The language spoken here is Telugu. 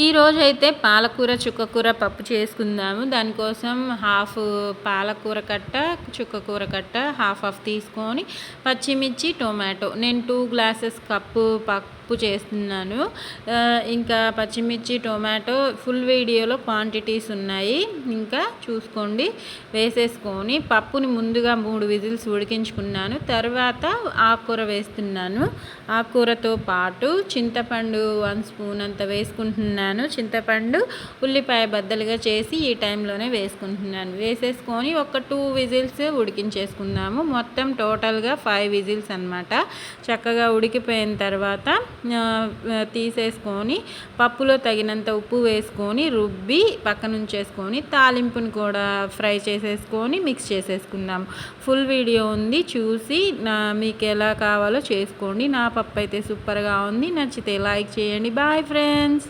ఈరోజైతే పాలకూర, చుక్కకూర పప్పు చేసుకుందాము. దానికోసం హాఫ్ పాలకూర కట్ట, చుక్కకూర కట్ట హాఫ్ తీసుకొని పచ్చిమిర్చి, టొమాటో నేను 2 గ్లాసెస్ కప్పు పప్పు చేస్తున్నాను. ఇంకా పచ్చిమిర్చి, టొమాటో ఫుల్ వీడియోలో క్వాంటిటీస్ ఉన్నాయి, ఇంకా చూసుకోండి. వేసేసుకొని పప్పుని ముందుగా 3 విజిల్స్ ఉడికించుకున్నాను. తర్వాత ఆకుకూర వేస్తున్నాను. ఆకుకూరతో పాటు చింతపండు 1 స్పూన్ అంత వేసుకుంటున్నాను. చింతపండు, ఉల్లిపాయ బద్దలుగా చేసి ఈ టైంలోనే వేసుకుంటున్నాను. వేసేసుకొని ఒక 2 విజిల్స్ ఉడికించేసుకుందాము. మొత్తం టోటల్గా 5 విజిల్స్ అన్నమాట. చక్కగా ఉడికిపోయిన తర్వాత తీసేసుకొని పప్పులో తగినంత ఉప్పు వేసుకొని రుబ్బి పక్కన ఉంచేసుకొని తాలింపుని కూడా ఫ్రై చేసేసుకొని మిక్స్ చేసేసుకుందాం. ఫుల్ వీడియో ఉంది, చూసి మీకు ఎలా కావాలో చేసుకోండి. నా పప్పు అయితే సూపర్గా ఉంది. నచ్చితే లైక్ చేయండి. Bye friends.